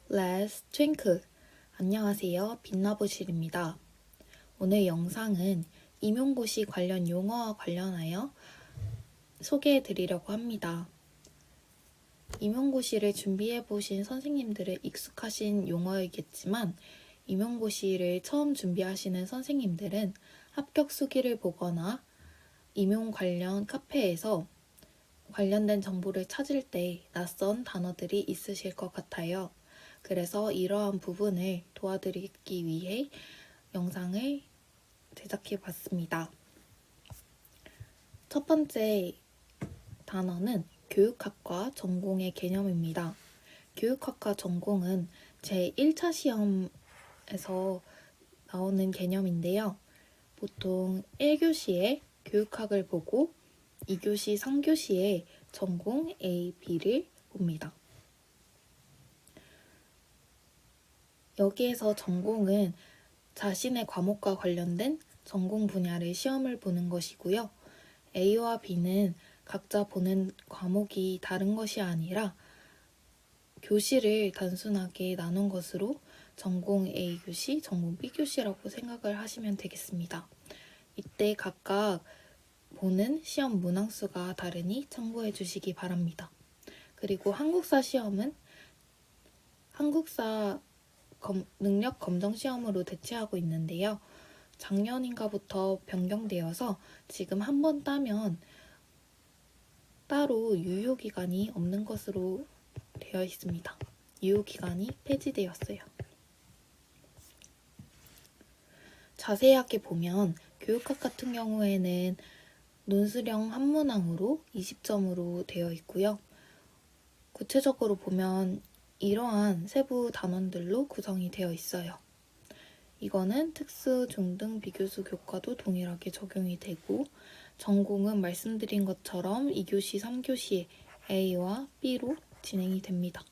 Let's twinkle. 안녕하세요. 빛나보실입니다. 오늘 영상은 임용고시 관련 용어와 관련하여 소개해 드리려고 합니다. 임용고시를 준비해 보신 선생님들은 익숙하신 용어이겠지만 임용고시를 처음 준비하시는 선생님들은 합격 수기를 보거나 임용 관련 카페에서 관련된 정보를 찾을 때 낯선 단어들이 있으실 것 같아요. 그래서 이러한 부분을 도와드리기 위해 영상을 제작해 봤습니다. 첫 번째 단어는 교육학과 전공의 개념입니다. 교육학과 전공은 제1차 시험에서 나오는 개념인데요. 보통 1교시에 교육학을 보고 2교시, 3교시에 전공 A, B를 봅니다. 여기에서 전공은 자신의 과목과 관련된 전공 분야를 시험을 보는 것이고요. A와 B는 각자 보는 과목이 다른 것이 아니라 교시를 단순하게 나눈 것으로 전공 A 교시, 전공 B 교시라고 생각을 하시면 되겠습니다. 이때 각각 보는 시험 문항수가 다르니 참고해 주시기 바랍니다. 그리고 한국사 시험은 한국사 능력 검정 시험으로 대체하고 있는데요. 작년인가부터 변경되어서 지금 한 번 따면 따로 유효기간이 없는 것으로 되어 있습니다. 유효기간이 폐지되었어요. 자세하게 보면 교육학 같은 경우에는 논술형 한 문항으로 20점으로 되어 있고요. 구체적으로 보면 이러한 세부 단원들로 구성이 되어 있어요. 이거는 특수, 중등, 비교수 교과도 동일하게 적용이 되고 전공은 말씀드린 것처럼 2교시, 3교시에 A와 B로 진행이 됩니다.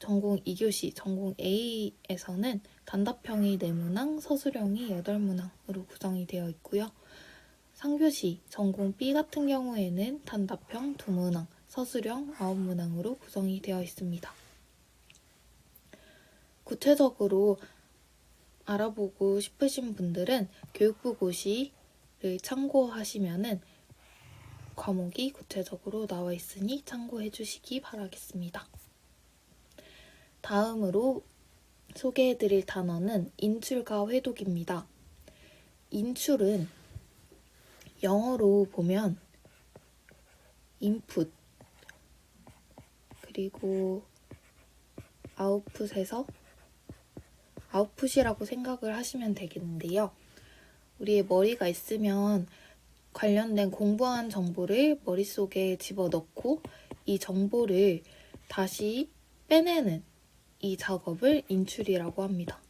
전공 2교시, 전공 A에서는 단답형이 4문항, 서술형이 8문항으로 구성이 되어 있고요. 3교시, 전공 B 같은 경우에는 단답형 2문항, 서술형 9문항으로 구성이 되어 있습니다. 구체적으로 알아보고 싶으신 분들은 교육부 고시를 참고하시면은 과목이 구체적으로 나와 있으니 참고해 주시기 바라겠습니다. 다음으로 소개해 드릴 단어는 인출과 회독입니다. 인출은 영어로 보면 input 그리고 아웃풋에서 아웃풋이라고 생각을 하시면 되겠는데요. 우리의 머리가 있으면 관련된 공부한 정보를 머릿속에 집어넣고 이 정보를 다시 빼내는 이 작업을 인출이라고 합니다.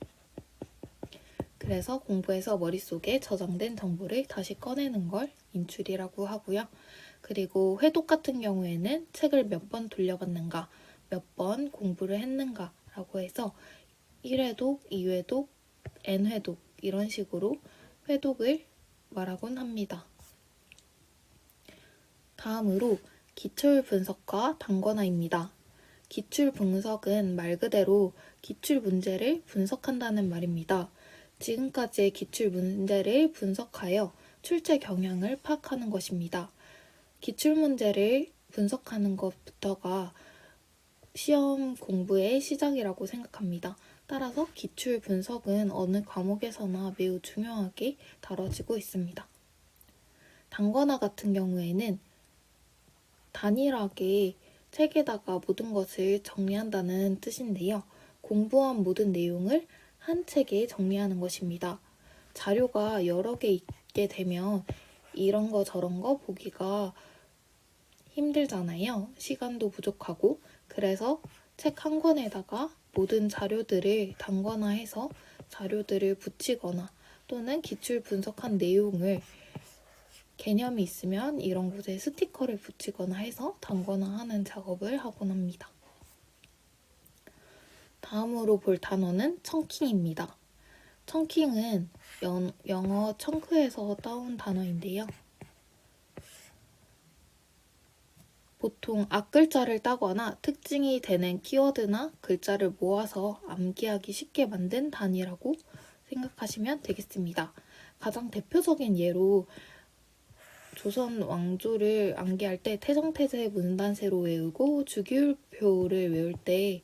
그래서 공부해서 머릿속에 저장된 정보를 다시 꺼내는 걸 인출이라고 하고요. 그리고 회독 같은 경우에는 책을 몇 번 돌려봤는가, 몇 번 공부를 했는가라고 해서 1회독, 2회독, N회독 이런 식으로 회독을 말하곤 합니다. 다음으로 기출 분석과 단권화입니다. 기출 분석은 말 그대로 기출 문제를 분석한다는 말입니다. 지금까지의 기출 문제를 분석하여 출제 경향을 파악하는 것입니다. 기출 문제를 분석하는 것부터가 시험 공부의 시작이라고 생각합니다. 따라서 기출 분석은 어느 과목에서나 매우 중요하게 다뤄지고 있습니다. 단권화 같은 경우에는 단일하게 책에다가 모든 것을 정리한다는 뜻인데요. 공부한 모든 내용을 한 책에 정리하는 것입니다. 자료가 여러 개 있게 되면 이런 거 저런 거 보기가 힘들잖아요. 시간도 부족하고. 그래서 책 한 권에다가 모든 자료들을 단권화해서 자료들을 붙이거나 또는 기출 분석한 내용을 개념이 있으면 이런 곳에 스티커를 붙이거나 해서 단권화하는 작업을 하곤 합니다. 다음으로 볼 단어는 청킹입니다. 청킹은 영어 청크에서 따온 단어인데요. 보통 앞글자를 따거나 특징이 되는 키워드나 글자를 모아서 암기하기 쉽게 만든 단위라고 생각하시면 되겠습니다. 가장 대표적인 예로 조선 왕조를 암기할 때 태정태세 문단세로 외우고 주기율표를 외울 때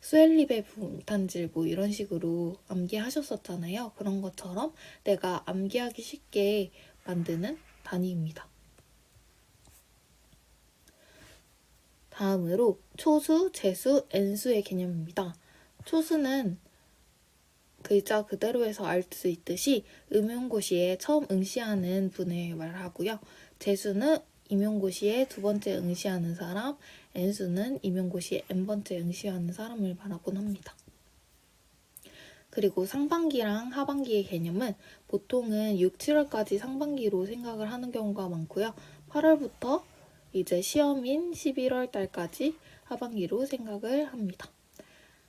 수엘립의 분탄질 뭐 이런 식으로 암기하셨었잖아요. 그런 것처럼 내가 암기하기 쉽게 만드는 단위입니다. 다음으로 초수, 재수, N수의 개념입니다. 초수는 글자 그대로 해서 알 수 있듯이 음용고시에 처음 응시하는 분을 말하고요. 재수는 임용고시에 두 번째 응시하는 사람, N수는 임용고시에 N번째 응시하는 사람을 말하곤 합니다. 그리고 상반기랑 하반기의 개념은 보통은 6, 7월까지 상반기로 생각을 하는 경우가 많고요. 8월부터 이제 시험인 11월 달까지 하반기로 생각을 합니다.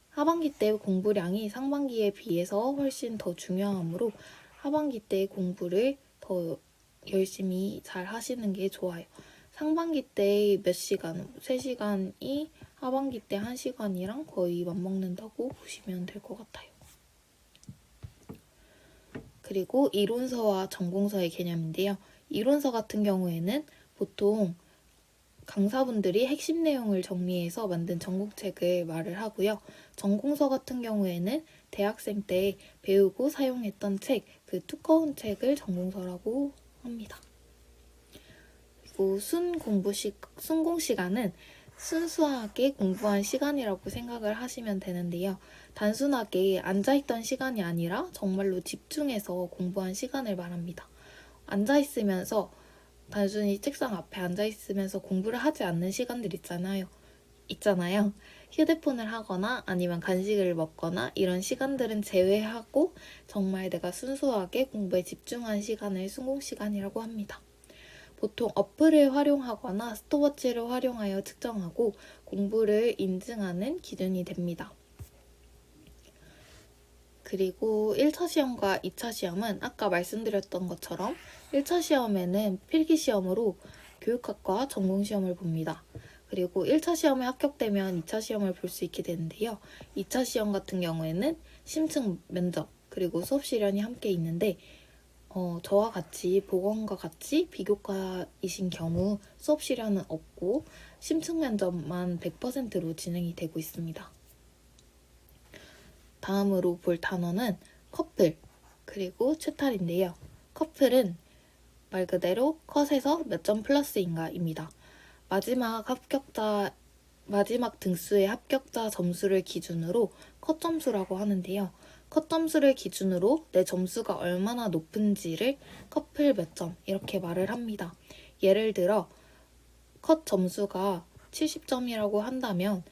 하반기 때 공부량이 상반기에 비해서 훨씬 더 중요하므로 하반기 때 공부를 더 열심히 잘 하시는 게 좋아요. 상반기 때 몇 시간, 3시간이 하반기 때 1시간이랑 거의 맞먹는다고 보시면 될 것 같아요. 그리고 이론서와 전공서의 개념인데요. 이론서 같은 경우에는 보통 강사분들이 핵심 내용을 정리해서 만든 전공책을 말을 하고요. 전공서 같은 경우에는 대학생 때 배우고 사용했던 책, 그 두꺼운 책을 전공서라고 합니다. 그리고 순공 시간은 순수하게 공부한 시간이라고 생각을 하시면 되는데요. 단순하게 앉아있던 시간이 아니라 정말로 집중해서 공부한 시간을 말합니다. 앉아있으면서 단순히 책상 앞에 앉아있으면서 공부를 하지 않는 시간들 있잖아요. 휴대폰을 하거나 아니면 간식을 먹거나 이런 시간들은 제외하고 정말 내가 순수하게 공부에 집중한 시간을 순공시간이라고 합니다. 보통 어플을 활용하거나 스톱워치를 활용하여 측정하고 공부를 인증하는 기준이 됩니다. 그리고 1차 시험과 2차 시험은 아까 말씀드렸던 것처럼 1차 시험에는 필기시험으로 교육학과 전공시험을 봅니다. 그리고 1차 시험에 합격되면 2차 시험을 볼 수 있게 되는데요. 2차 시험 같은 경우에는 심층 면접 그리고 수업 시련이 함께 있는데 저와 같이 보건과 같이 비교과이신 경우 수업 시련은 없고 심층 면접만 100%로 진행이 되고 있습니다. 다음으로 볼 단어는 커플 그리고 채탈인데요. 커플은 말 그대로 컷에서 몇 점 플러스인가입니다. 마지막 등수의 합격자 점수를 기준으로 컷 점수라고 하는데요. 컷 점수를 기준으로 내 점수가 얼마나 높은지를 커플 몇 점 이렇게 말을 합니다. 예를 들어 컷 점수가 70점이라고 한다면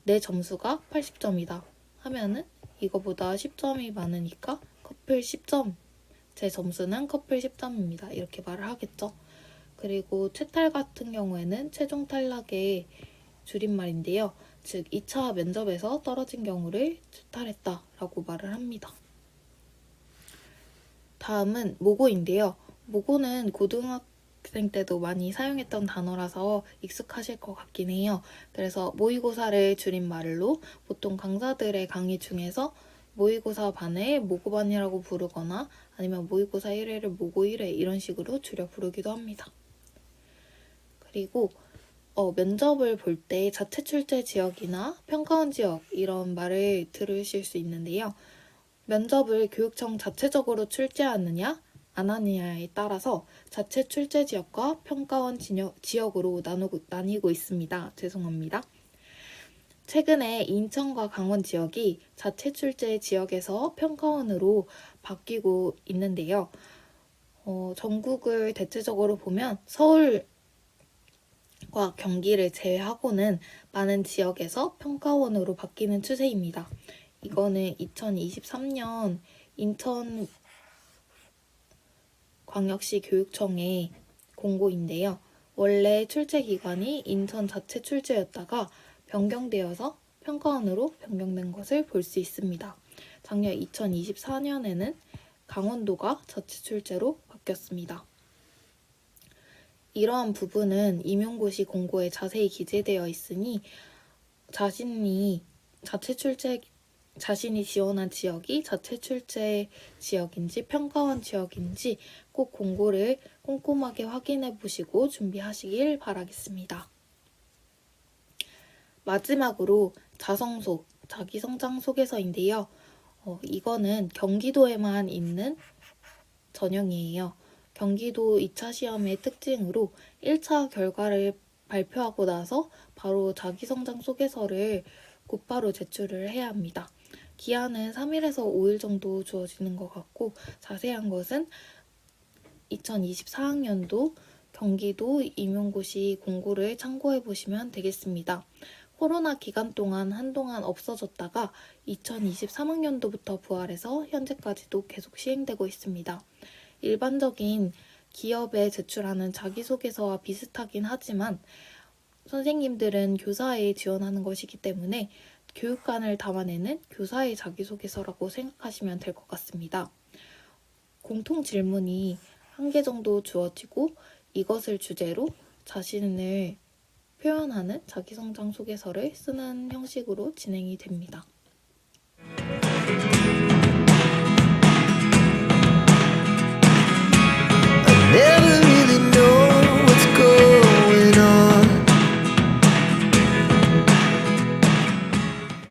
내 점수가 80점이다 하면은 이거보다 10점이 많으니까 커플 10점, 제 점수는 커플 10점입니다. 이렇게 말을 하겠죠. 그리고 채탈 같은 경우에는 최종 탈락의 줄임말인데요. 즉 2차 면접에서 떨어진 경우를 채탈했다라고 말을 합니다. 다음은 모고인데요. 모고는 고등학생 때도 많이 사용했던 단어라서 익숙하실 것 같긴 해요. 그래서 모의고사를 줄임말로 보통 강사들의 강의 중에서 모의고사 반을 모고반이라고 부르거나 아니면 모의고사 1회를 모고 1회 이런 식으로 줄여 부르기도 합니다. 그리고 면접을 볼 때 자체 출제 지역이나 평가원 지역 이런 말을 들으실 수 있는데요. 면접을 교육청 자체적으로 출제하느냐 안 하느냐에 따라서 자체 출제 지역과 평가원 지역으로 나뉘고 있습니다. 죄송합니다. 최근에 인천과 강원 지역이 자체 출제 지역에서 평가원으로 바뀌고 있는데요. 전국을 대체적으로 보면 서울과 경기를 제외하고는 많은 지역에서 평가원으로 바뀌는 추세입니다. 이거는 2023년 인천광역시 교육청의 공고인데요. 원래 출제 기관이 인천 자체 출제였다가 변경되어서 평가원으로 변경된 것을 볼 수 있습니다. 작년 2024년에는 강원도가 자체 출제로 바뀌었습니다. 이러한 부분은 임용고시 공고에 자세히 기재되어 있으니 자신이 지원한 지역이 자체 출제 지역인지 평가원 지역인지 꼭 공고를 꼼꼼하게 확인해 보시고 준비하시길 바라겠습니다. 마지막으로 자성소, 자기성장 소개서인데요. 이거는 경기도에만 있는 전형이에요. 경기도 2차 시험의 특징으로 1차 결과를 발표하고 나서 바로 자기성장 소개서를 곧바로 제출을 해야 합니다. 기한은 3일에서 5일 정도 주어지는 것 같고 자세한 것은 2024학년도 경기도 임용고시 공고를 참고해 보시면 되겠습니다. 코로나 기간 동안 한동안 없어졌다가 2023학년도부터 부활해서 현재까지도 계속 시행되고 있습니다. 일반적인 기업에 제출하는 자기소개서와 비슷하긴 하지만 선생님들은 교사에 지원하는 것이기 때문에 교육관을 담아내는 교사의 자기소개서라고 생각하시면 될 것 같습니다. 공통 질문이 1개 정도 주어지고 이것을 주제로 자신을 표현하는 자기성장 소개서를 쓰는 형식으로 진행이 됩니다.